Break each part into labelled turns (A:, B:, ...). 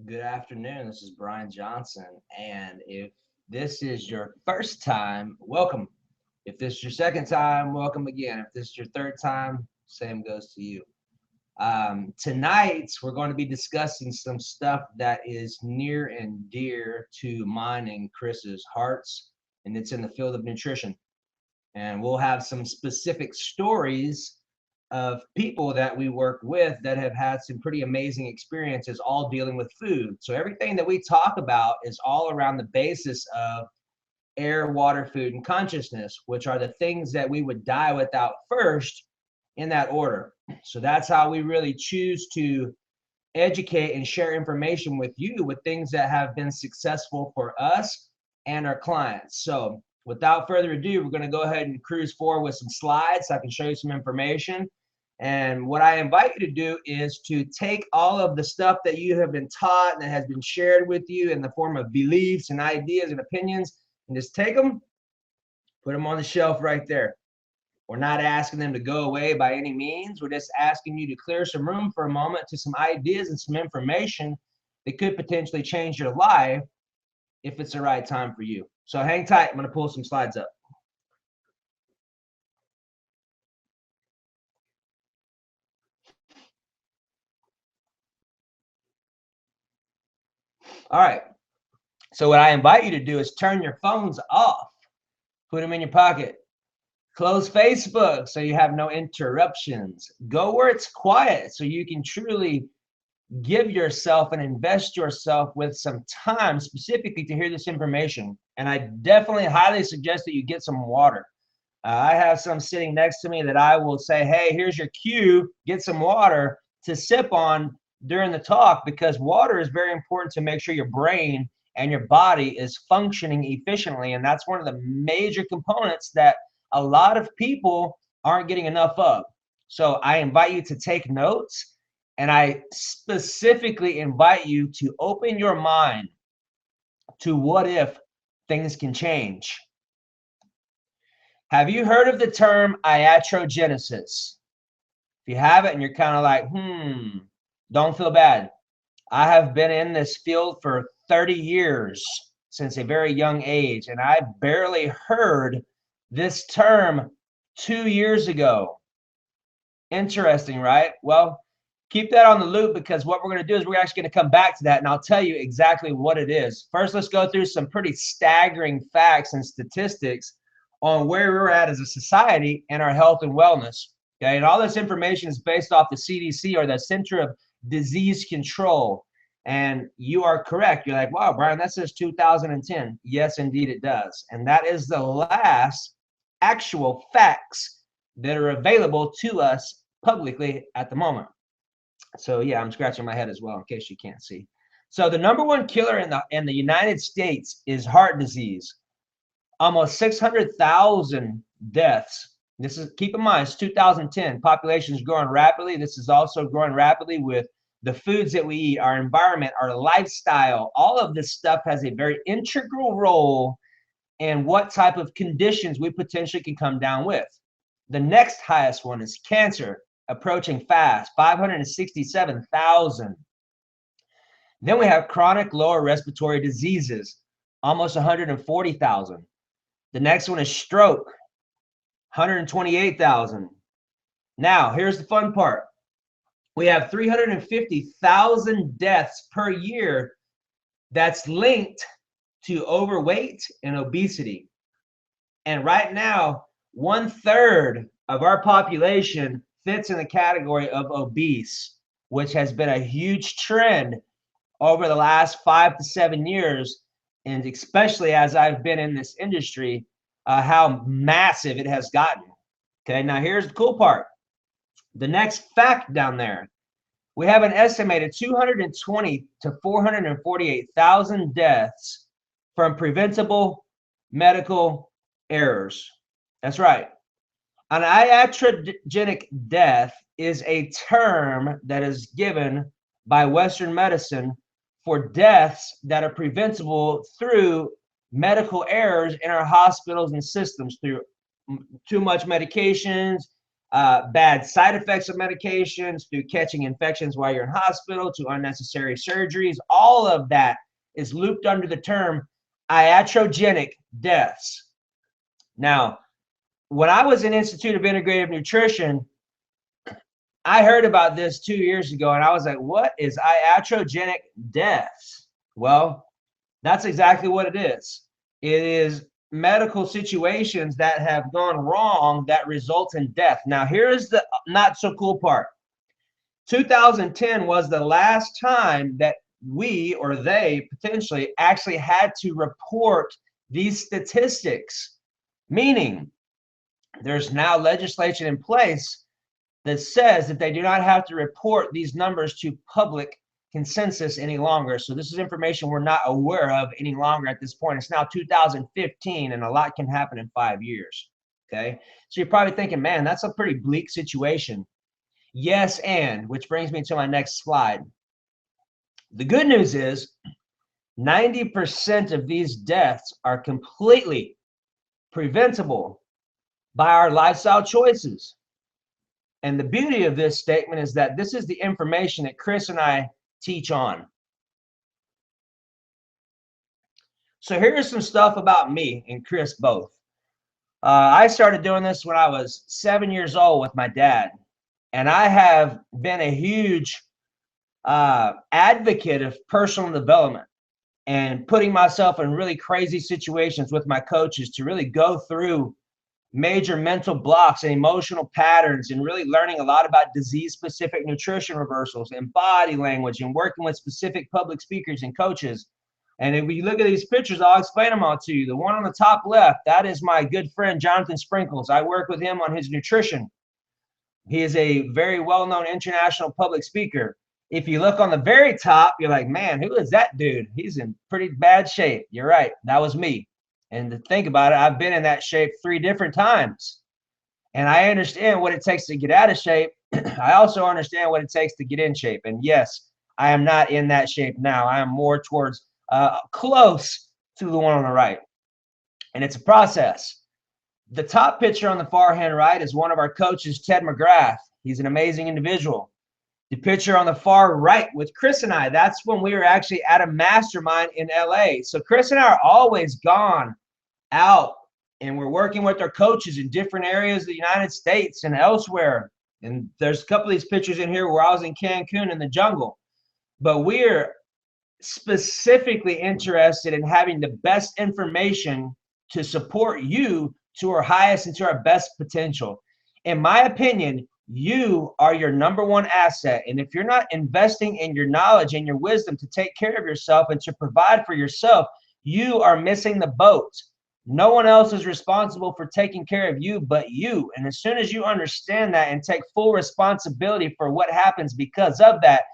A: Good afternoon. This is Brian Johnson. And if this is your first time, welcome. If this is your second time, welcome again. If this is your third time, same goes to you. Tonight, we're going to be discussing some stuff that is near and dear to mine and Chris's hearts, and it's in the field of nutrition. And we'll have some specific stories of people that we work with that have had some pretty amazing experiences all dealing with food. So everything that we talk about is all around the basis of air, water, food, and consciousness, which are the things that we would die without first in that order. So that's how we really choose to educate and share information with you with things that have been successful for us and our clients. So without further ado, we're going to go ahead and cruise forward with some slides so I can show you some information. And what I invite you to do is to take all of the stuff that you have been taught and that has been shared with you in the form of beliefs and ideas and opinions, and just take them, put them on the shelf right there. We're not asking them to go away by any means. We're just asking you to clear some room for a moment to some ideas and some information that could potentially change your life if it's the right time for you. So hang tight. I'm going to pull some slides up. All right. So what I invite you to do is turn your phones off, put them in your pocket, close Facebook so you have no interruptions, go where it's quiet so you can truly give yourself and invest yourself with some time specifically to hear this information. And I definitely highly suggest that you get some water. I have some sitting next to me that I will say, hey, here's your cue, get some water to sip on during the talk, because water is very important to make sure your brain and your body is functioning efficiently. And that's one of the major components that a lot of people aren't getting enough of. So I invite you to take notes, and I specifically invite you to open your mind to what if things can change. Have you heard of the term iatrogenesis? If you haven't and you're kind of like, don't feel bad. I have been in this field for 30 years since a very young age, and I barely heard this term 2 years ago. Interesting, right? Well, keep that on the loop, because what we're going to do is we're actually going to come back to that, and I'll tell you exactly what it is. First, let's go through some pretty staggering facts and statistics on where we're at as a society and our health and wellness. Okay, and all this information is based off the CDC, or the Center of Disease Control. And you are correct. You're like, wow, Brian, that says 2010. Yes, indeed it does. And that is the last actual facts that are available to us publicly at the moment. So yeah, I'm scratching my head as well in case you can't see. So the number one killer in the United States is heart disease. Almost 600,000 deaths. This is, keep in mind, it's 2010. Population is growing rapidly. This is also growing rapidly with the foods that we eat, our environment, our lifestyle. All of this stuff has a very integral role in what type of conditions we potentially can come down with. The next highest one is cancer, approaching fast, 567,000. Then we have chronic lower respiratory diseases, almost 140,000. The next one is stroke, 128,000. Now, here's the fun part. We have 350,000 deaths per year that's linked to overweight and obesity. And right now, 1/3 of our population fits in the category of obese, which has been a huge trend over the last 5 to 7 years. And especially as I've been in this industry, how massive it has gotten. Okay, now here's the cool part. The next fact down there, we have an estimated 220 to 448,000 deaths from preventable medical errors. That's right. An iatrogenic death is a term that is given by Western medicine for deaths that are preventable through medical errors in our hospitals and systems, through too much medications, bad side effects of medications, to catching infections while you're in hospital, to unnecessary surgeries. All of that is looped under the term iatrogenic deaths. Now, when I was in Institute of Integrative Nutrition, I heard about this 2 years ago, and I was like, what is iatrogenic deaths? Well, that's exactly what it is. It is medical situations that have gone wrong that result in death. Now, here's the not so cool part. 2010 was the last time that we, or they potentially, actually had to report these statistics, meaning there's now legislation in place that says that they do not have to report these numbers to public consensus any longer. So this is information we're not aware of any longer at this point. It's now 2015, and a lot can happen in 5 years. Okay, so you're probably thinking, man, that's a pretty bleak situation. Yes, and which brings me to my next slide. The good news is 90% of these deaths are completely preventable by our lifestyle choices. And the beauty of this statement is that this is the information that Chris and I teach on. So here's some stuff about me and Chris both. I started doing this when I was 7 years old with my dad. And I have been a huge advocate of personal development and putting myself in really crazy situations with my coaches to really go through major mental blocks and emotional patterns, and really learning a lot about disease-specific nutrition reversals and body language, and working with specific public speakers and coaches. And if you look at these pictures, I'll explain them all to you. The one on the top left, that is my good friend Jonathan Sprinkles. I work with him on his nutrition. He is a very well-known international public speaker. If you look on the very top, you're like, man, who is that dude? He's in pretty bad shape. You're right, that was me. And to think about it, I've been in that shape 3 different times. And I understand what it takes to get out of shape. I also understand what it takes to get in shape. And yes, I am not in that shape now. I am more towards close to the one on the right. And it's a process. The top picture on the far hand right is one of our coaches, Ted McGrath. He's an amazing individual. The picture on the far right with Chris and I, that's when we were actually at a mastermind in LA. So Chris and I are always gone out, and we're working with our coaches in different areas of the United States and elsewhere. And there's a couple of these pictures in here where I was in Cancun in the jungle. But we're specifically interested in having the best information to support you to our highest and to our best potential. In my opinion, you are your #1 asset. And if you're not investing in your knowledge and your wisdom to take care of yourself and to provide for yourself, you are missing the boat. No one else is responsible for taking care of you but you. And as soon as you understand that and take full responsibility for what happens because of that,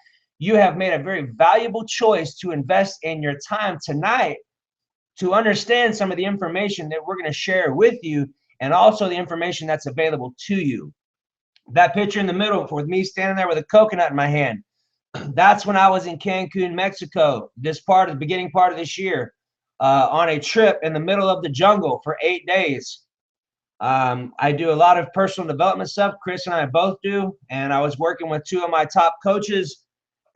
A: you have made a very valuable choice to invest in your time tonight to understand some of the information that we're going to share with you, and also the information that's available to you. That picture in the middle with me standing there with a coconut in my hand, that's when I was in Cancun, Mexico, the beginning part of this year, on a trip in the middle of the jungle for 8 days. I do a lot of personal development stuff. Chris and I both do. And I was working with 2 of my top coaches,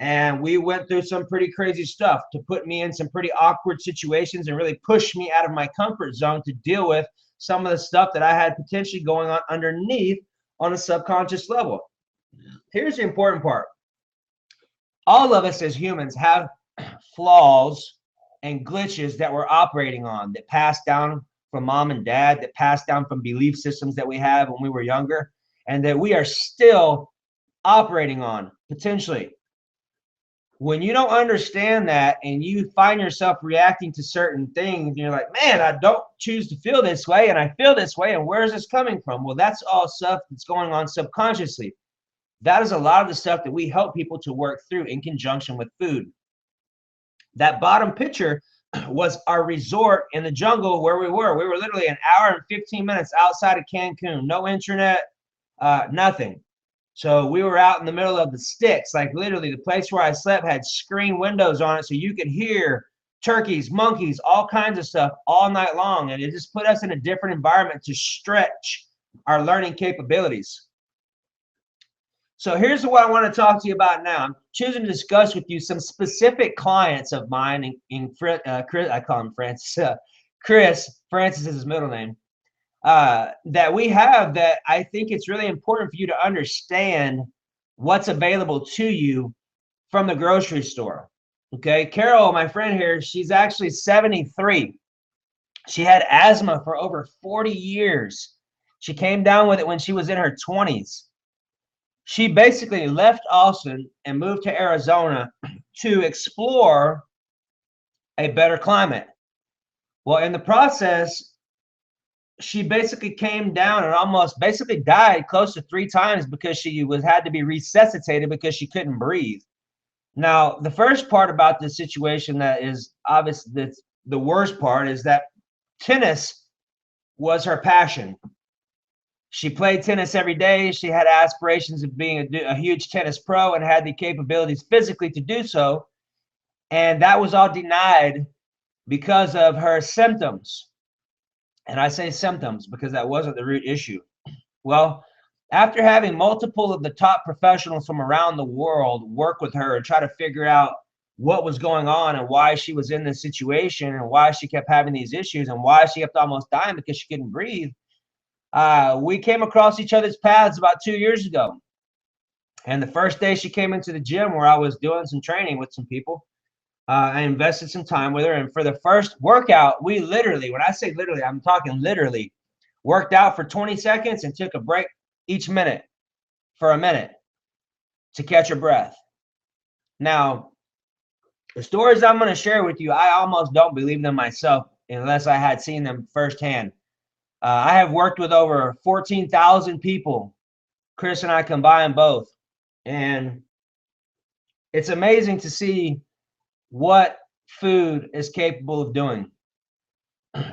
A: and we went through some pretty crazy stuff to put me in some pretty awkward situations and really push me out of my comfort zone to deal with some of the stuff that I had potentially going on underneath on a subconscious level. Here's the important part. All of us as humans have flaws and glitches that we're operating on, that pass down from mom and dad, that pass down from belief systems that we have when we were younger, and that we are still operating on potentially. When you don't understand that and you find yourself reacting to certain things, you're like, man, I don't choose to feel this way, and I feel this way, and where is this coming from? Well, that's all stuff that's going on subconsciously. That is a lot of the stuff that we help people to work through in conjunction with food. That bottom picture was our resort in the jungle where we were. We were literally an hour and 15 minutes outside of Cancun. No internet, nothing. So we were out in the middle of the sticks, like literally the place where I slept had screen windows on it, so you could hear turkeys, monkeys, all kinds of stuff all night long. And it just put us in a different environment to stretch our learning capabilities. So here's what I want to talk to you about now. I'm choosing to discuss with you some specific clients of mine Chris, I call him Francis. Chris, Francis is his middle name, that we have that I think it's really important for you to understand what's available to you from the grocery store. Okay, Carol, my friend here, she's actually 73. She had asthma for over 40 years. She came down with it when she was in her 20s. She basically left Austin and moved to Arizona to explore a better climate. Well, in the process, she basically came down and almost basically died close to 3 times because she had to be resuscitated because she couldn't breathe. Now, the first part about this situation that is obvious, that's the worst part, is that tennis was her passion. She played tennis every day. She had aspirations of being a huge tennis pro and had the capabilities physically to do so. And that was all denied because of her symptoms. And I say symptoms because that wasn't the root issue. Well, after having multiple of the top professionals from around the world work with her and try to figure out what was going on and why she was in this situation and why she kept having these issues and why she kept almost dying because she couldn't breathe, we came across each other's paths about 2 years ago. And the first day she came into the gym where I was doing some training with some people, I invested some time with her. And for the first workout, we literally, when I say literally, I'm talking literally, worked out for 20 seconds and took a break each minute for a minute to catch her breath. Now, the stories I'm going to share with you, I almost don't believe them myself unless I had seen them firsthand. I have worked with over 14,000 people, Chris and I combined both. And it's amazing to see what food is capable of doing.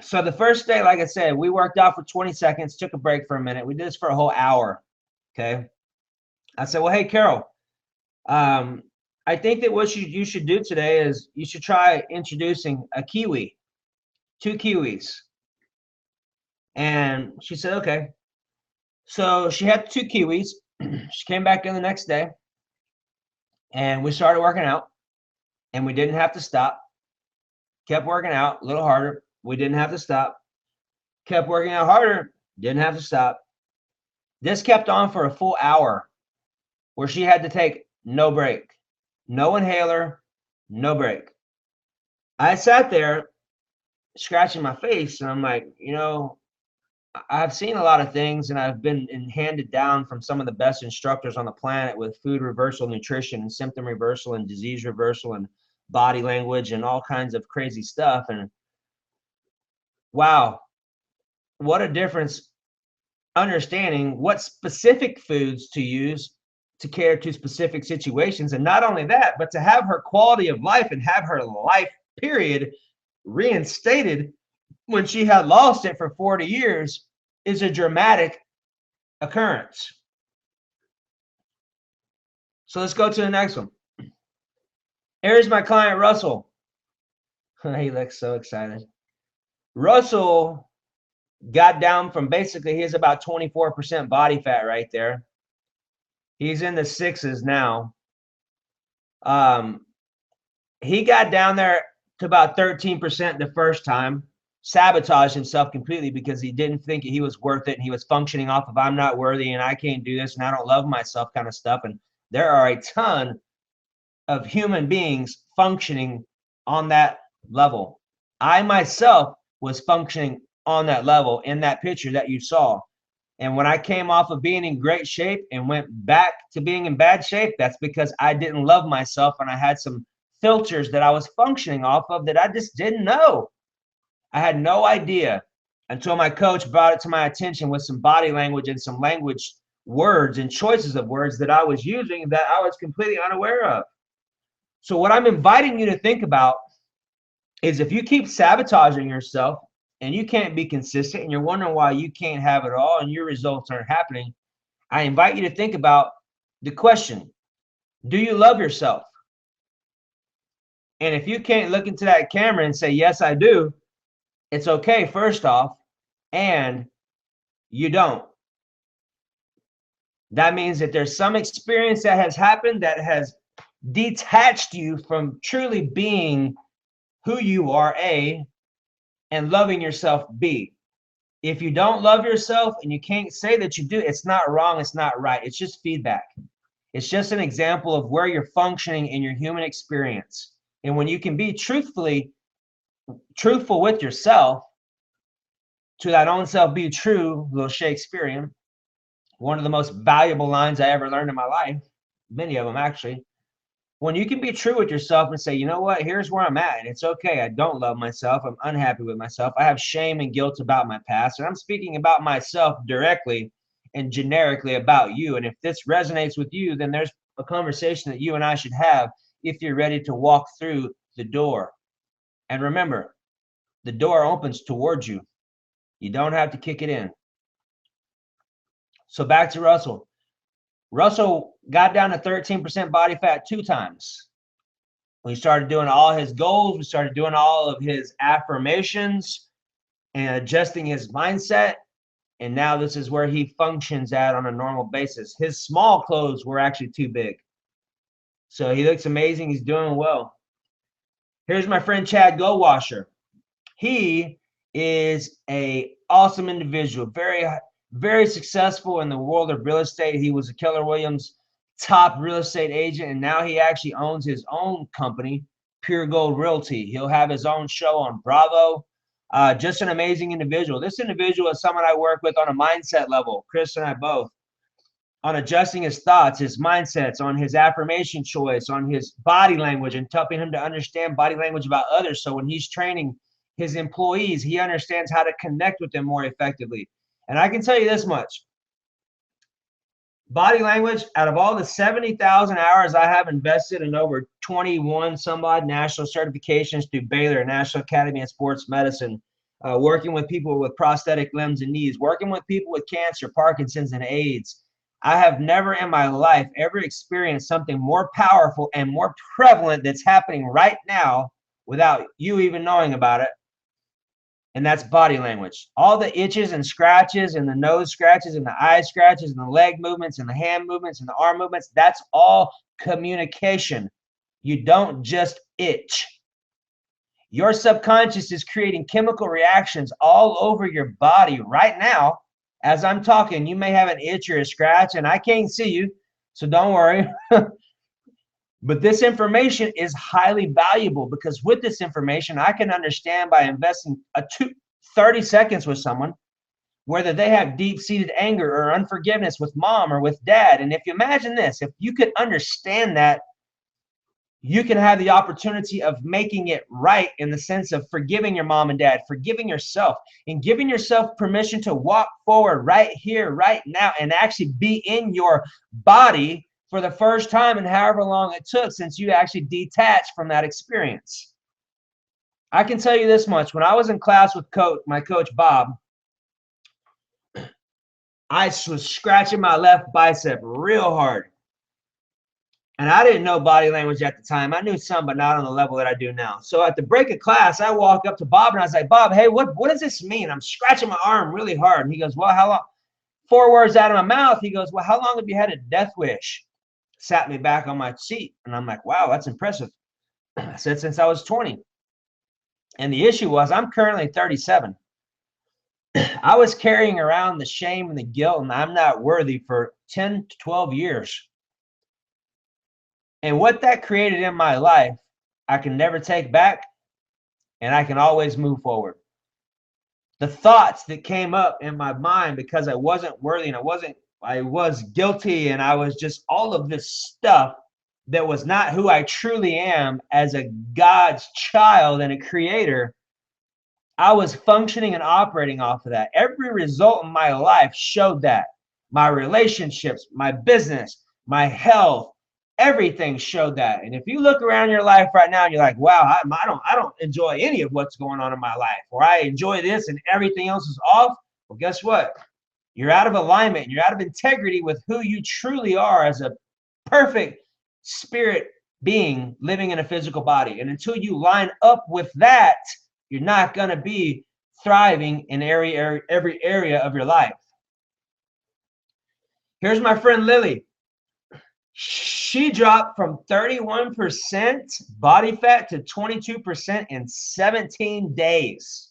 A: So the first day, like I said, we worked out for 20 seconds, took a break for a minute. We did this for a whole hour. Okay. I said, well, hey, Carol, I think that what you should do today is you should try introducing a kiwi, 2 kiwis. And she said, okay. So she had 2 kiwis. She came back in the next day and we started working out and we didn't have to stop. Kept working out a little harder. We didn't have to stop. Kept working out harder. Didn't have to stop. This kept on for a full hour where she had to take no break, no inhaler, no break. I sat there scratching my face and I'm like, you know, I've seen a lot of things and I've been handed down from some of the best instructors on the planet with food reversal, nutrition, and symptom reversal and disease reversal and body language and all kinds of crazy stuff. And wow, what a difference understanding what specific foods to use to cater to specific situations. And not only that, but to have her quality of life and have her life period reinstated when she had lost it for 40 years is a dramatic occurrence. So let's go to the next one. Here's my client, Russell. He looks so excited. Russell got down from basically, he's about 24% body fat right there. He's in the 6s now. He got down there to about 13% the first time, sabotaged himself completely because he didn't think he was worth it. And he was functioning off of I'm not worthy and I can't do this and I don't love myself kind of stuff. And there are a ton of human beings functioning on that level. I myself was functioning on that level in that picture that you saw. And when I came off of being in great shape and went back to being in bad shape, that's because I didn't love myself and I had some filters that I was functioning off of that I just didn't know. I had no idea until my coach brought it to my attention with some body language and some language words and choices of words that I was using that I was completely unaware of. So what I'm inviting you to think about is if you keep sabotaging yourself and you can't be consistent and you're wondering why you can't have it all and your results aren't happening, I invite you to think about the question, do you love yourself? And if you can't look into that camera and say, yes, I do, it's okay, first off, and you don't. That means that there's some experience that has happened that has detached you from truly being who you are, A, and loving yourself, B. If you don't love yourself and you can't say that you do, it's not wrong, it's not right. It's just feedback. It's just an example of where you're functioning in your human experience. And when you can be truthful with yourself, to that own self be true, little Shakespearean, one of the most valuable lines I ever learned in my life, many of them actually. When you can be true with yourself and say, you know what, here's where I'm at, and it's okay, I don't love myself, I'm unhappy with myself, I have shame and guilt about my past, and I'm speaking about myself directly and generically about you. And if this resonates with you, then there's a conversation that you and I should have if you're ready to walk through the door. And remember, the door opens towards you. You don't have to kick it in. So back to Russell. Russell got down to 13% body fat 2 times. We started doing all his goals. We started doing all of his affirmations and adjusting his mindset. And now this is where he functions at on a normal basis. His small clothes were actually too big. So he looks amazing. He's doing well. Here's my friend Chad Goldwasher. He is an awesome individual, very successful in the world of real estate. He was a Keller Williams top real estate agent, and now he actually owns his own company, Pure Gold Realty. He'll have his own show on Bravo. Just an amazing individual. This individual is someone I work with on a mindset level, Chris and I both, on adjusting his thoughts, his mindsets, on his affirmation choice, on his body language, and helping him to understand body language about others. So when he's training his employees, he understands how to connect with them more effectively. And I can tell you this much. Body language, out of all the 70,000 hours I have invested in over 21 some odd national certifications through Baylor, National Academy of Sports Medicine, working with people with prosthetic limbs and knees, working with people with cancer, Parkinson's, and AIDS, I have never in my life ever experienced something more powerful and more prevalent that's happening right now without you even knowing about it. And that's body language. All the itches and scratches and the nose scratches and the eye scratches and the leg movements and the hand movements and the arm movements, that's all communication. You don't just itch. Your subconscious is creating chemical reactions all over your body right now. As I'm talking, you may have an itch or a scratch, and I can't see you, so don't worry. But this information is highly valuable, because with this information, I can understand by investing 30 seconds with someone, whether they have deep-seated anger or unforgiveness with mom or with dad. And if you imagine this, if you could understand that, you can have the opportunity of making it right in the sense of forgiving your mom and dad, forgiving yourself, and giving yourself permission to walk forward right here, right now, and actually be in your body for the first time in however long it took since you actually detached from that experience. I can tell you this much. When I was in class with my coach, Bob, I was scratching my left bicep real hard. And I didn't know body language at the time. I knew some, but not on the level that I do now. So at the break of class, I walk up to Bob and I was like, Bob, hey, what does this mean? I'm scratching my arm really hard. And he goes, well, how long? 4 words out of my mouth. He goes, well, how long have you had a death wish? Sat me back on my seat. And I'm like, wow, that's impressive. I said, since I was 20. And the issue was, I'm currently 37. I was carrying around the shame and the guilt and I'm not worthy for 10 to 12 years. And what that created in my life, I can never take back, and I can always move forward. The thoughts that came up in my mind because I wasn't worthy and I was guilty, and I was just all of this stuff that was not who I truly am as a God's child and a creator. I was functioning and operating off of that. Every result in my life showed that. My relationships, my business, my health, everything showed that. And if you look around your life right now and you're like, wow, I don't enjoy any of what's going on in my life, or I enjoy this and everything else is off, well, guess what? You're out of alignment. You're out of integrity with who you truly are as a perfect spirit being living in a physical body. And until you line up with that, you're not going to be thriving in every area of your life. Here's my friend Lily. She dropped from 31% body fat to 22% in 17 days.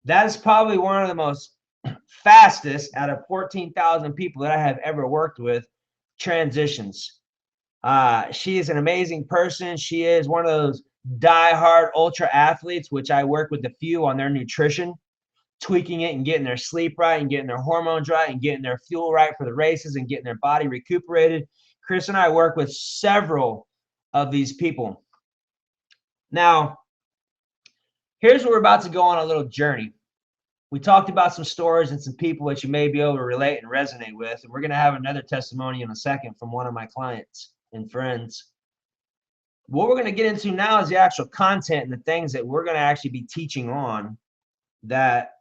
A: That is probably one of the most fastest out of 14,000 people that I have ever worked with transitions. She is an amazing person. She is one of those die-hard ultra athletes, which I work with a few on their nutrition, tweaking it and getting their sleep right and getting their hormones right and getting their fuel right for the races and getting their body recuperated. Chris and I work with several of these people. Now, here's where we're about to go on a little journey. We talked about some stories and some people that you may be able to relate and resonate with. And we're going to have another testimony in a second from one of my clients and friends. What we're going to get into now is the actual content and the things that we're going to actually be teaching on that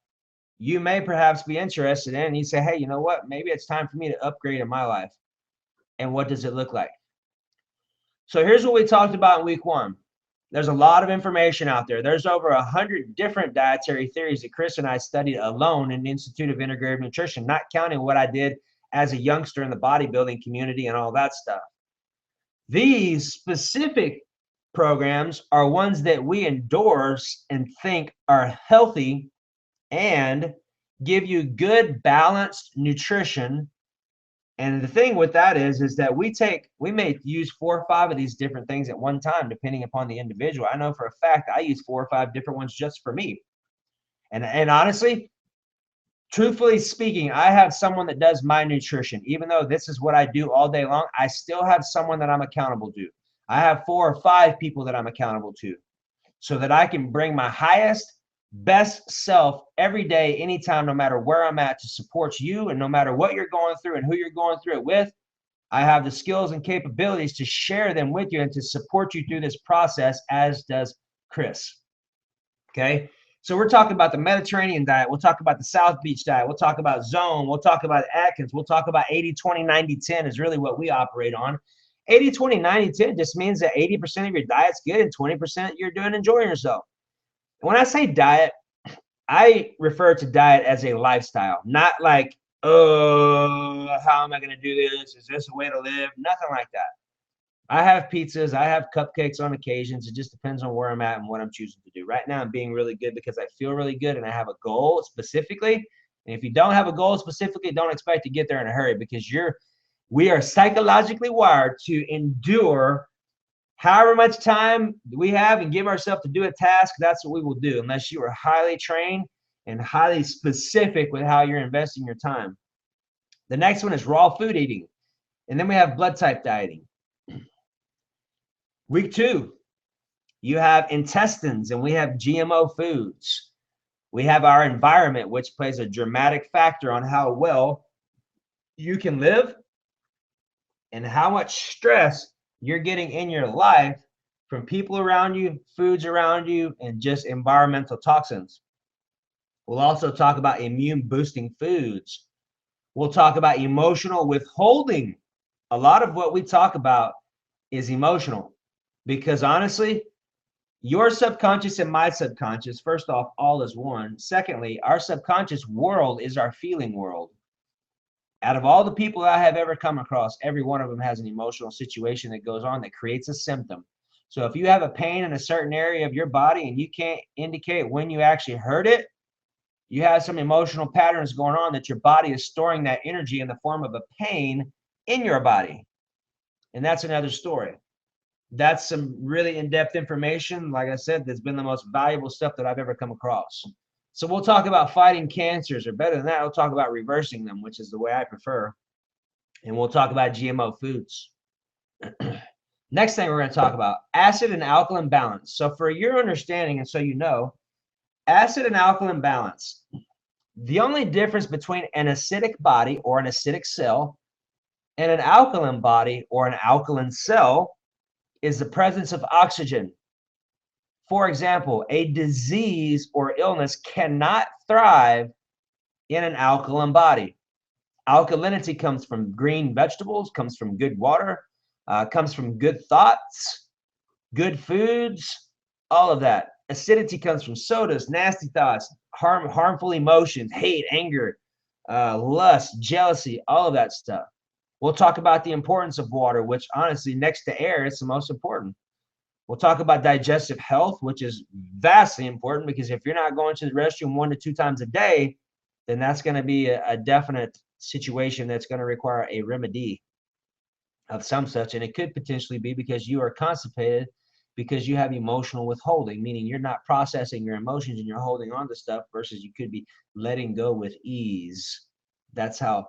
A: you may perhaps be interested in. And you say, hey, you know what? Maybe it's time for me to upgrade in my life. And what does it look like? So here's what we talked about in week 1. There's a lot of information out there. There's over 100 different dietary theories that Chris and I studied alone in the Institute of Integrative Nutrition, not counting what I did as a youngster in the bodybuilding community and all that stuff. These specific programs are ones that we endorse and think are healthy and give you good, balanced nutrition. And the thing with that is that we may use 4 or 5 of these different things at one time, depending upon the individual. I know for a fact I use 4 or 5 different ones just for me. And honestly, truthfully speaking, I have someone that does my nutrition. Even though this is what I do all day long, I still have someone that I'm accountable to. I have 4 or 5 people that I'm accountable to so that I can bring my highest, best self every day, anytime, no matter where I'm at, to support you. And no matter what you're going through and who you're going through it with, I have the skills and capabilities to share them with you and to support you through this process, as does Chris. Okay. So we're talking about the Mediterranean diet. We'll talk about the South Beach diet. We'll talk about Zone. We'll talk about Atkins. We'll talk about 80-20-90-10 is really what we operate on. 80-20-90-10 just means that 80% of your diet's good and 20% you're doing enjoying yourself. When I say diet, I refer to diet as a lifestyle, not like, oh, how am I going to do this? Is this a way to live? Nothing like that. I have pizzas. I have cupcakes on occasions. It just depends on where I'm at and what I'm choosing to do. Right now, I'm being really good because I feel really good and I have a goal specifically. And if you don't have a goal specifically, don't expect to get there in a hurry, because we are psychologically wired to endure however much time we have and give ourselves to do a task. That's what we will do, unless you are highly trained and highly specific with how you're investing your time. The next one is raw food eating. And then we have blood type dieting. Week 2, you have intestines, and we have GMO foods. We have our environment, which plays a dramatic factor on how well you can live and how much stress you're getting in your life from people around you, foods around you, and just environmental toxins. We'll also talk about immune boosting foods. We'll talk about emotional withholding. A lot of what we talk about is emotional, because honestly, your subconscious and my subconscious, first off, all is one. Secondly, our subconscious world is our feeling world. Out of all the people I have ever come across, every one of them has an emotional situation that goes on that creates a symptom. So if you have a pain in a certain area of your body and you can't indicate when you actually heard it, you have some emotional patterns going on that your body is storing that energy in the form of a pain in your body. And that's another story. That's some really in-depth information. Like I said, that's been the most valuable stuff that I've ever come across. So we'll talk about fighting cancers, or better than that, we'll talk about reversing them, which is the way I prefer. And we'll talk about GMO foods. Next thing we're going to talk about, acid and alkaline balance. So for your understanding, and so you know, acid and alkaline balance. The only difference between an acidic body or an acidic cell and an alkaline body or an alkaline cell is the presence of oxygen. For example, a disease or illness cannot thrive in an alkaline body. Alkalinity comes from green vegetables, comes from good water, comes from good thoughts, good foods, all of that. Acidity comes from sodas, nasty thoughts, harmful emotions, hate, anger, lust, jealousy, all of that stuff. We'll talk about the importance of water, which honestly, next to air, is the most important. We'll talk about digestive health, which is vastly important, because if you're not going to the restroom 1 to 2 times a day, then that's going to be a definite situation that's going to require a remedy of some such. And it could potentially be because you are constipated, because you have emotional withholding, meaning you're not processing your emotions and you're holding on to stuff, versus you could be letting go with ease. That's how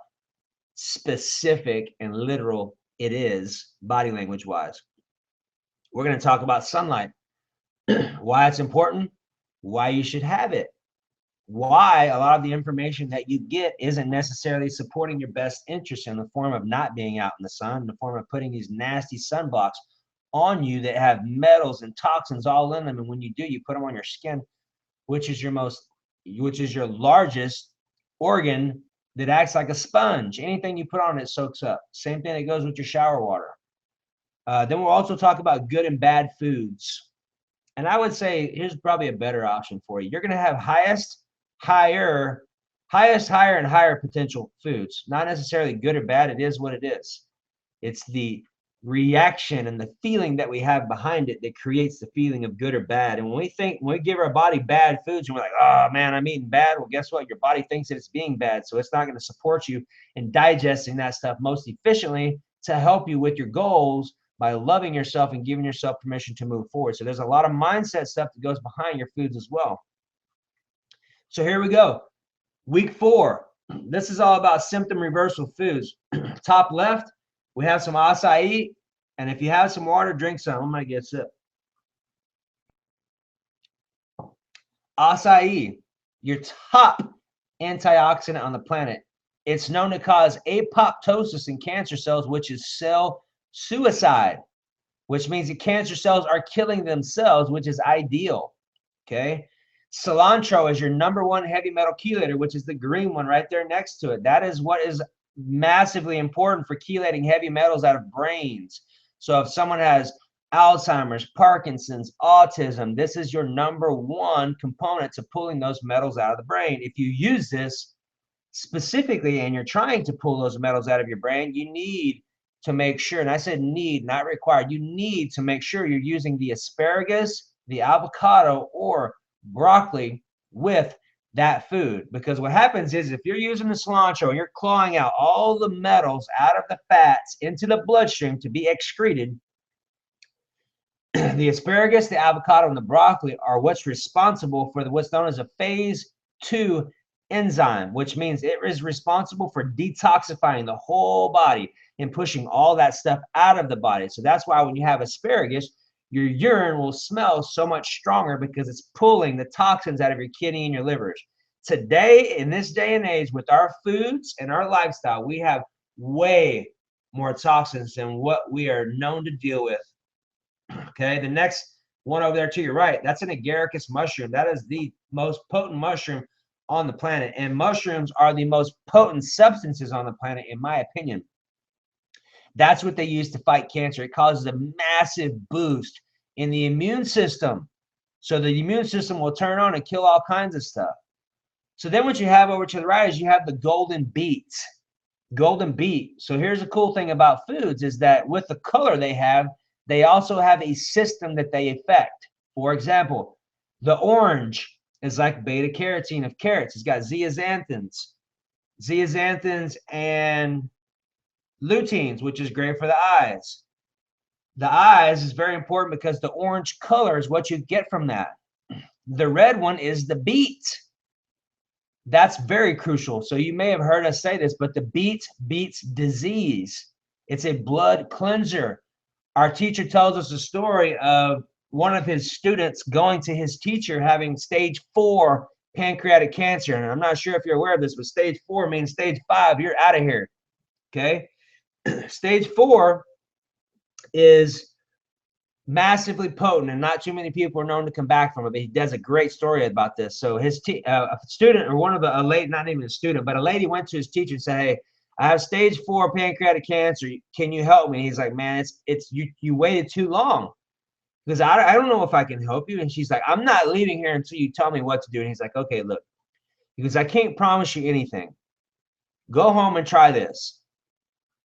A: specific and literal it is, body language wise. We're going to talk about sunlight, why it's important, why you should have it, why a lot of the information that you get isn't necessarily supporting your best interest, in the form of not being out in the sun, in the form of putting these nasty sunblocks on you that have metals and toxins all in them. And when you do, you put them on your skin, which is your largest organ, that acts like a sponge. Anything you put on it soaks up. Same thing that goes with your shower water. Then we'll also talk about good and bad foods. And I would say here's probably a better option for you. You're going to have highest, higher, and higher potential foods. Not necessarily good or bad. It is what it is. It's the reaction and the feeling that we have behind it that creates the feeling of good or bad. And when we give our body bad foods and we're like, oh man, I'm eating bad, well, guess what? Your body thinks that it's being bad, so it's not going to support you in digesting that stuff most efficiently to help you with your goals by loving yourself and giving yourself permission to move forward. So there's a lot of mindset stuff that goes behind your foods as well. So here we go. Week 4. This is all about symptom reversal foods. Top left, we have some acai, and if you have some water, drink some. I'm going to get a sip. Acai, your top antioxidant on the planet. It's known to cause apoptosis in cancer cells, which is cell suicide, which means the cancer cells are killing themselves, which is ideal. Okay. Cilantro is your #1 heavy metal chelator, which is the green one right there next to it. That is what is massively important for chelating heavy metals out of brains. So if someone has Alzheimer's, Parkinson's, autism, this is your #1 component to pulling those metals out of the brain. If you use this specifically and you're trying to pull those metals out of your brain, you need to make sure, and I said need, not required, you need to make sure you're using the asparagus, the avocado, or broccoli with that food. Because what happens is, if you're using the cilantro and you're clawing out all the metals out of the fats into the bloodstream to be excreted, the asparagus, the avocado, and the broccoli are what's responsible for what's known as a phase 2 enzyme, which means it is responsible for detoxifying the whole body and pushing all that stuff out of the body. So that's why when you have asparagus, your urine will smell so much stronger, because it's pulling the toxins out of your kidney and your livers. Today, in this day and age, with our foods and our lifestyle, we have way more toxins than what we are known to deal with. Okay, the next one over there to your right, that's an agaricus mushroom. That is the most potent mushroom on the planet. And mushrooms are the most potent substances on the planet, in my opinion. That's what they use to fight cancer. It causes a massive boost in the immune system. So the immune system will turn on and kill all kinds of stuff. So then what you have over to the right is you have the golden beet. Golden beet. So here's the cool thing about foods, is that with the color they also have a system that they affect. For example, the orange is like beta carotene of carrots. It's got zeaxanthins and luteins, which is great for the eyes. The eyes is very important because the orange color is what you get from that. The red one is the beet. That's very crucial. So you may have heard us say this, but the beet beats disease. It's a blood cleanser. Our teacher tells us a story of one of his students going to his teacher having stage 4 pancreatic cancer. And I'm not sure if you're aware of this, but stage 4 means stage 5, you're out of here. Okay. Stage 4 is massively potent, and not too many people are known to come back from it, but he does a great story about this. So his a student, or one of a lady, not even a student, but a lady went to his teacher and said, hey, I have stage 4 pancreatic cancer. Can you help me? He's like, man, you waited too long, because I don't know if I can help you. And she's like, I'm not leaving here until you tell me what to do. And he's like, okay, look, because I can't promise you anything. Go home and try this.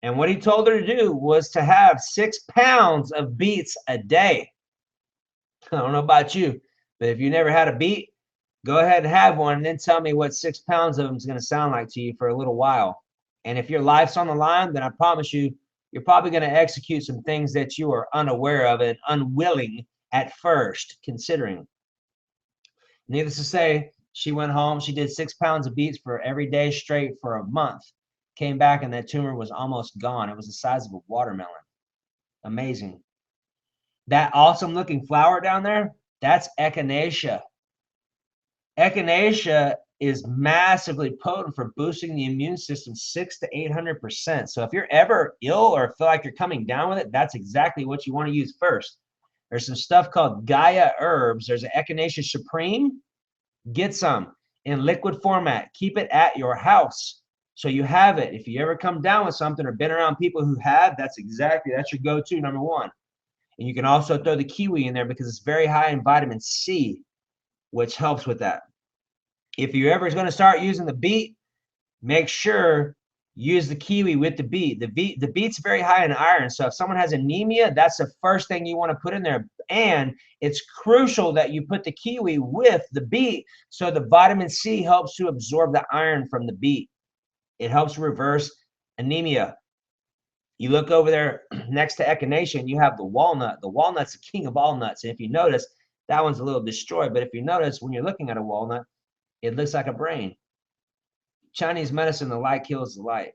A: And what he told her to do was to have 6 pounds of beets a day. I don't know about you, but if you never had a beet, go ahead and have one and then tell me what 6 pounds of them is going to sound like to you for a little while. And if your life's on the line, then I promise you, you're probably going to execute some things that you are unaware of and unwilling at first considering. Needless to say, she went home. She did 6 pounds of beets for every day straight for a month. Came back and that tumor was almost gone. It was the size of a watermelon. Amazing. That awesome looking flower down there, that's echinacea. Echinacea is massively potent for boosting the immune system 600 to 800%. So if you're ever ill or feel like you're coming down with it, that's exactly what you want to use first. There's some stuff called Gaia herbs. There's an Echinacea Supreme. Get some in liquid format. Keep it at your house so you have it. If you ever come down with something or been around people who have, that's your go-to number one. And you can also throw the kiwi in there because it's very high in vitamin C, which helps with that. If you're ever going to start using the beet, make sure use the kiwi with the beet. The beet's very high in iron. So if someone has anemia, that's the first thing you want to put in there. And it's crucial that you put the kiwi with the beet so the vitamin C helps to absorb the iron from the beet. It helps reverse anemia. You look over there next to echinacea and you have the walnut. The walnut's the king of all nuts. And if you notice, that one's a little destroyed. But if you notice, when you're looking at a walnut, it looks like a brain. Chinese medicine, the light kills the light.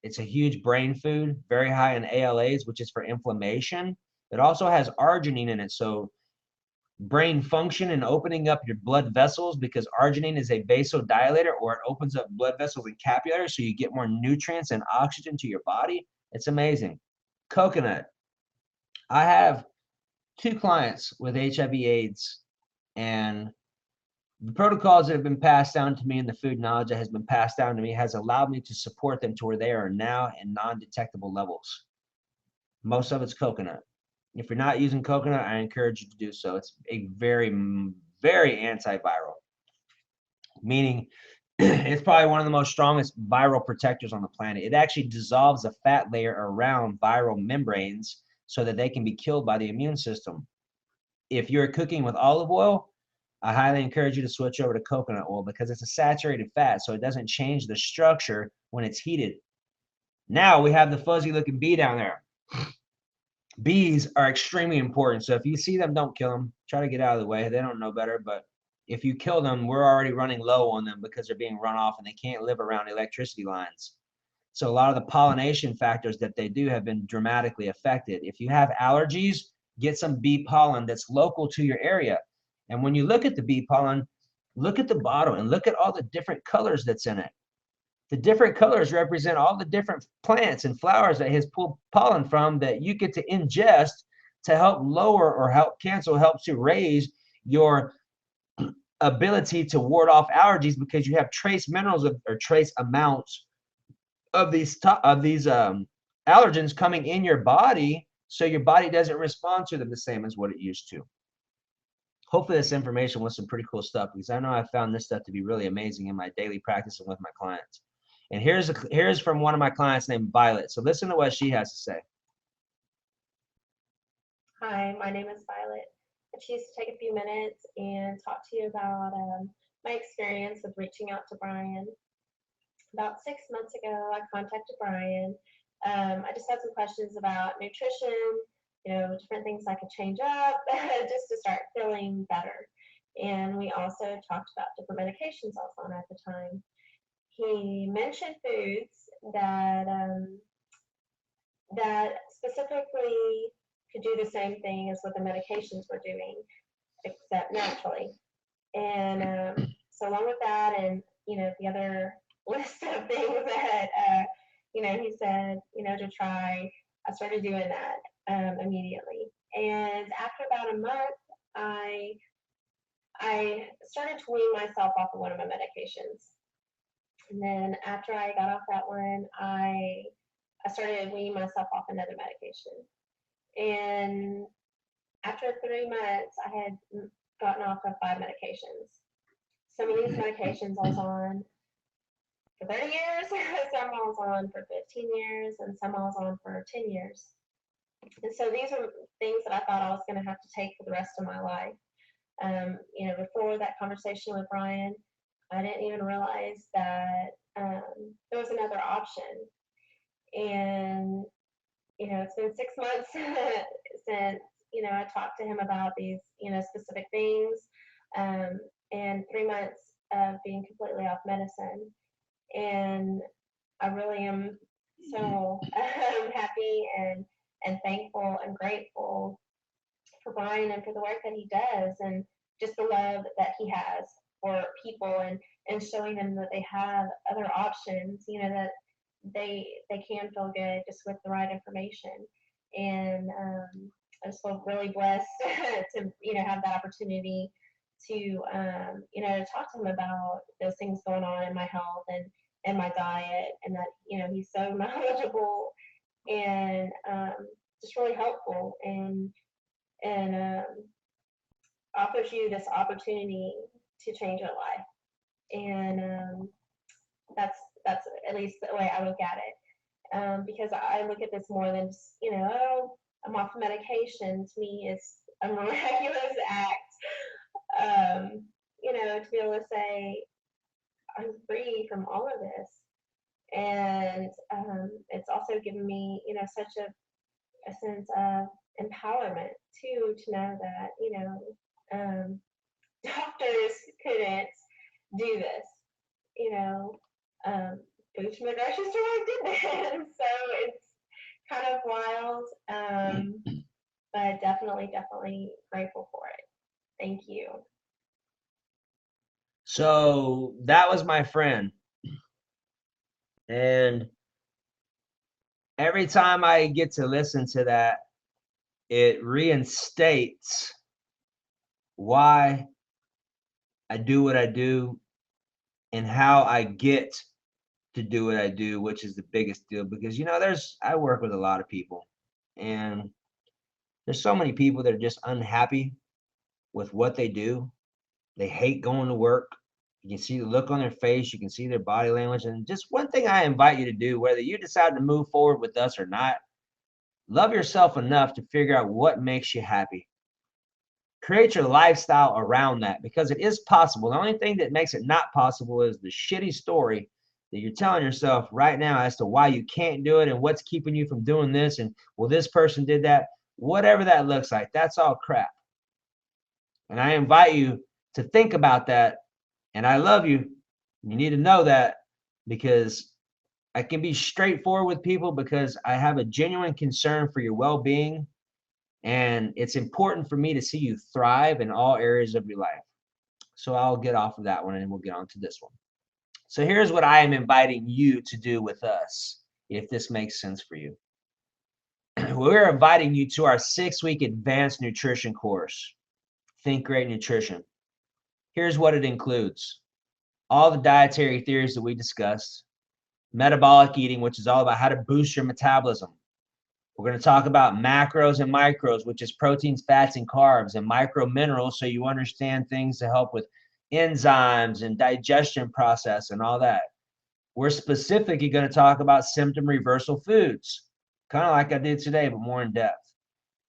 A: It's a huge brain food, very high in ALAs, which is for inflammation. It also has arginine in it, so brain function and opening up your blood vessels, because arginine is a vasodilator, or it opens up blood vessels and capillaries so you get more nutrients and oxygen to your body. It's amazing. Coconut. I have 2 clients with HIV/AIDS, and the protocols that have been passed down to me and the food knowledge that has been passed down to me has allowed me to support them to where they are now in non-detectable levels. Most of it's coconut. If you're not using coconut, I encourage you to do so. It's a very, very antiviral, meaning it's probably one of the most strongest viral protectors on the planet. It actually dissolves a fat layer around viral membranes so that they can be killed by the immune system. If you're cooking with olive oil, I highly encourage you to switch over to coconut oil because it's a saturated fat, so it doesn't change the structure when it's heated. Now we have the fuzzy looking bee down there. Bees are extremely important, so if you see them, don't kill them. Try to get out of the way. They don't know better, but if you kill them, we're already running low on them because they're being run off and they can't live around electricity lines. So a lot of the pollination factors that they do have been dramatically affected. If you have allergies, get some bee pollen that's local to your area. And when you look at the bee pollen, look at the bottle and look at all the different colors that's in it. The different colors represent all the different plants and flowers that has pulled pollen from that you get to ingest to help lower or help cancel, helps to raise your ability to ward off allergies because you have trace minerals or trace amounts of these allergens coming in your body, so your body doesn't respond to them the same as what it used to. Hopefully this information was some pretty cool stuff, because I know I found this stuff to be really amazing in my daily practice and with my clients. And here's from one of my clients named Violet. So listen to what she has to say.
B: Hi, my name is Violet. I choose to take a few minutes and talk to you about my experience with reaching out to Brian. About 6 months ago, I contacted Brian. I just had some questions about nutrition, different things I could change up just to start feeling better. And we also talked about different medications I was on at the time. He mentioned foods that specifically could do the same thing as what the medications were doing, except naturally. And so along with that, and the other list of things that he said to try, I started doing that immediately. And after about a month, I started to wean myself off of one of my medications. And then after I got off that one, I started weaning myself off another medication. And after 3 months, I had gotten off of 5 medications. Some of these medications I was on for 30 years, some I was on for 15 years, and some I was on for 10 years. And so these are things that I thought I was going to have to take for the rest of my life. Before that conversation with Brian, I didn't even realize that there was another option. And, it's been 6 months since, I talked to him about these, specific things, and 3 months of being completely off medicine. And I really am so happy and thankful and grateful for Brian and for the work that he does, and just the love that he has for people, and showing them that they have other options, that they can feel good just with the right information. And I just feel really blessed to have that opportunity to to talk to him about those things going on in my health and my diet, and that he's so knowledgeable and just really helpful, and offers you this opportunity to change your life. And that's at least the way I look at it, because I look at this more than just, oh, I'm off medication. To me, it's a miraculous act, to be able to say I'm free from all of this. And it's also given me, such a sense of empowerment too, to know that, doctors couldn't do this. Food from the grocery store did that. So it's kind of wild, but definitely grateful for it. Thank you.
A: So that was my friend. And every time I get to listen to that, it reinstates why I do what I do and how I get to do what I do, which is the biggest deal. Because, I work with a lot of people, and there's so many people that are just unhappy with what they do. They hate going to work. You can see the look on their face. You can see their body language. And just one thing I invite you to do, whether you decide to move forward with us or not, love yourself enough to figure out what makes you happy. Create your lifestyle around that, because it is possible. The only thing that makes it not possible is the shitty story that you're telling yourself right now as to why you can't do it and what's keeping you from doing this, and well, this person did that. Whatever that looks like, that's all crap. And I invite you to think about that. And I love you. You need to know that, because I can be straightforward with people, because I have a genuine concern for your well-being. And it's important for me to see you thrive in all areas of your life. So I'll get off of that one and we'll get on to this one. So here's what I am inviting you to do with us, if this makes sense for you. We're inviting you to our 6-week advanced nutrition course, Think Great Nutrition. Here's what it includes: all the dietary theories that we discussed, metabolic eating, which is all about how to boost your metabolism. We're going to talk about macros and micros, which is proteins, fats, and carbs, and micro minerals, so you understand things to help with enzymes and digestion process and all that. We're specifically going to talk about symptom reversal foods, kind of like I did today, but more in depth.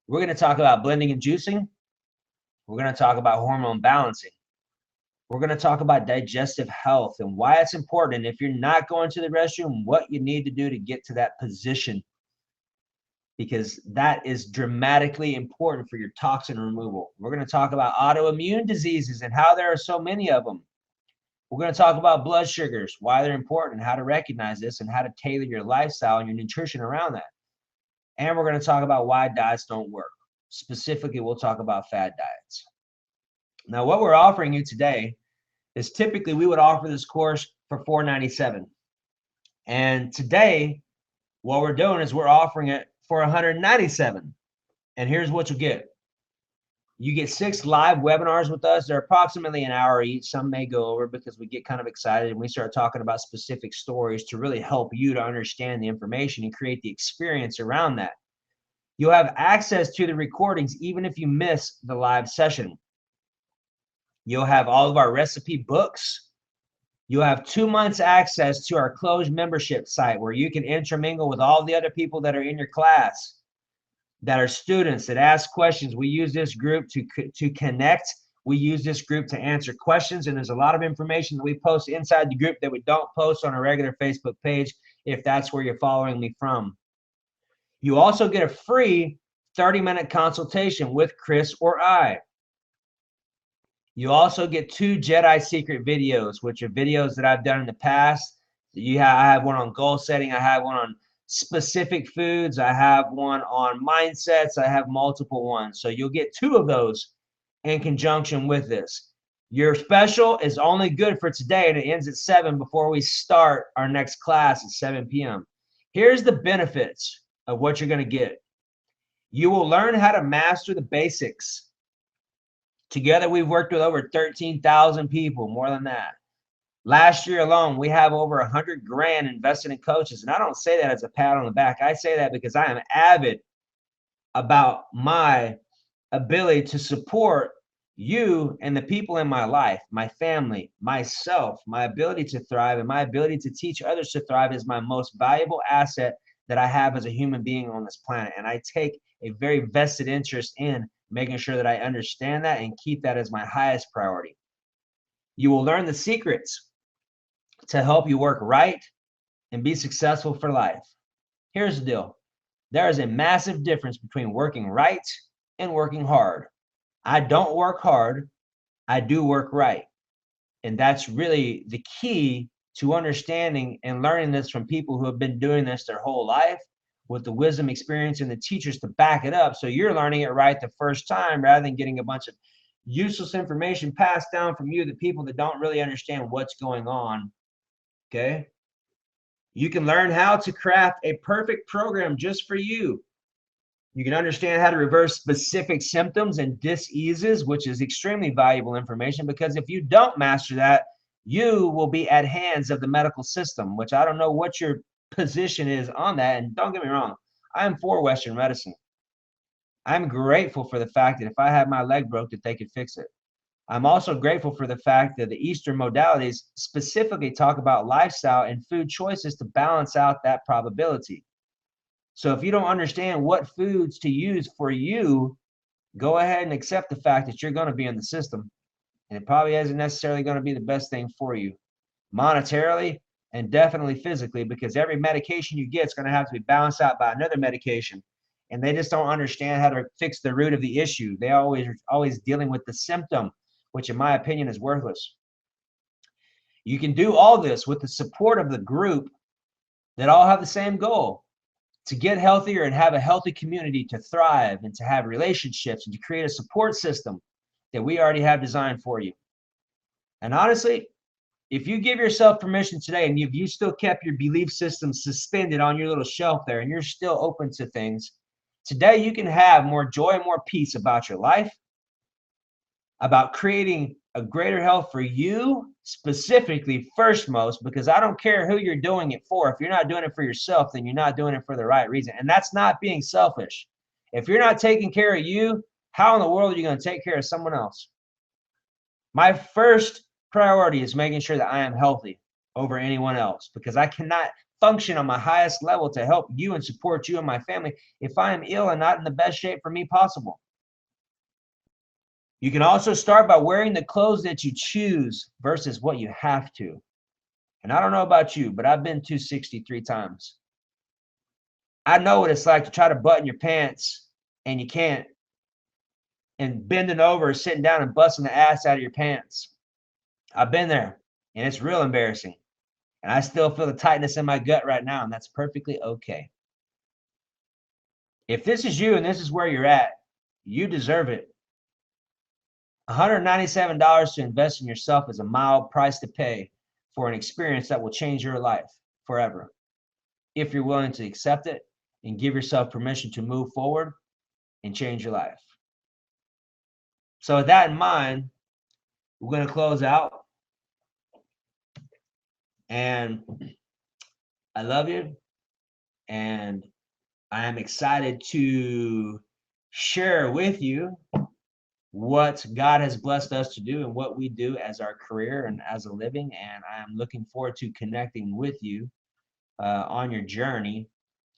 A: We're going to talk about blending and juicing. We're going to talk about hormone balancing. We're going to talk about digestive health and why it's important. If you're not going to the restroom, what you need to do to get to that position, because that is dramatically important for your toxin removal. We're going to talk about autoimmune diseases and how there are so many of them. We're going to talk about blood sugars, why they're important, how to recognize this, and how to tailor your lifestyle and your nutrition around that. And we're going to talk about why diets don't work. Specifically, we'll talk about fad diets. Now, what we're offering you today is, typically we would offer this course for $497. And today, what we're doing is we're offering it for $197. And here's what you get. You get 6 live webinars with us. They're approximately an hour each. Some may go over because we get kind of excited and we start talking about specific stories to really help you to understand the information and create the experience around that. You'll have access to the recordings even if you miss the live session. You'll have all of our recipe books. You'll have 2 months access to our closed membership site where you can intermingle with all the other people that are in your class, that are students, that ask questions. We use this group to connect. We use this group to answer questions, and there's a lot of information that we post inside the group that we don't post on a regular Facebook page if that's where you're following me from. You also get a free 30-minute consultation with Chris or I. You also get 2 Jedi Secret videos, which are videos that I've done in the past. I have one on goal setting. I have one on specific foods. I have one on mindsets. I have multiple ones. So you'll get 2 of those in conjunction with this. Your special is only good for today, and it ends at 7 before we start our next class at 7 p.m. Here's the benefits of what you're going to get. You will learn how to master the basics. Together, we've worked with over 13,000 people, more than that. Last year alone, we have over 100 grand invested in coaches. And I don't say that as a pat on the back. I say that because I am avid about my ability to support you and the people in my life, my family, myself. My ability to thrive and my ability to teach others to thrive is my most valuable asset that I have as a human being on this planet. And I take a very vested interest in making sure that I understand that and keep that as my highest priority. You will learn the secrets to help you work right and be successful for life. Here's the deal. There is a massive difference between working right and working hard. I don't work hard. I do work right. And that's really the key to understanding and learning this from people who have been doing this their whole life, with the wisdom, experience, and the teachers to back it up. So you're learning it right the first time rather than getting a bunch of useless information passed down from you to people that don't really understand what's going on. Okay? You can learn how to craft a perfect program just for you. You can understand how to reverse specific symptoms and diseases, which is extremely valuable information, because if you don't master that, you will be at hands of the medical system, which I don't know what your position is on that. And don't get me wrong, I'm for Western medicine. I'm grateful for the fact that if I had my leg broke, that they could fix it. I'm also grateful for the fact that the Eastern modalities specifically talk about lifestyle and food choices to balance out that probability. So if you don't understand what foods to use for you, go ahead and accept the fact that you're going to be in the system, and it probably isn't necessarily going to be the best thing for you monetarily and definitely physically, because every medication you get is going to have to be balanced out by another medication, and they just don't understand how to fix the root of the issue. They always dealing with the symptom, which in my opinion is worthless. You can do all this with the support of the group that all have the same goal: to get healthier and have a healthy community, to thrive and to have relationships and to create a support system that we already have designed for you. And honestly, if you give yourself permission today, and if you still kept your belief system suspended on your little shelf there and you're still open to things, today you can have more joy and more peace about your life, about creating a greater health for you specifically first most, because I don't care who you're doing it for. If you're not doing it for yourself, then you're not doing it for the right reason. And that's not being selfish. If you're not taking care of you, how in the world are you going to take care of someone else? My first priority is making sure that I am healthy over anyone else, because I cannot function on my highest level to help you and support you and my family if I am ill and not in the best shape for me possible. You can also start by wearing the clothes that you choose versus what you have to. And I don't know about you, but I've been 263 times. I know what it's like to try to button your pants and you can't, and bending over, sitting down and busting the ass out of your pants. I've been there, and it's real embarrassing. And I still feel the tightness in my gut right now, and that's perfectly okay. If this is you and this is where you're at, you deserve it. $197 to invest in yourself is a mild price to pay for an experience that will change your life forever, if you're willing to accept it and give yourself permission to move forward and change your life. So with that in mind, we're going to close out. And I love you. And I am excited to share with you what God has blessed us to do and what we do as our career and as a living. And I am looking forward to connecting with you on your journey.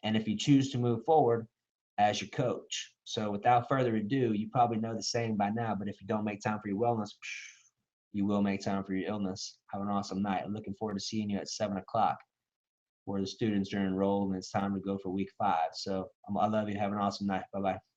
A: And if you choose to move forward, as your coach. So without further ado, you probably know the saying by now, but if you don't make time for your wellness, you will make time for your illness. Have an awesome night. I'm looking forward to seeing you at 7 o'clock where the students are enrolled and it's time to go for week 5. So I love you. Have an awesome night. Bye-bye.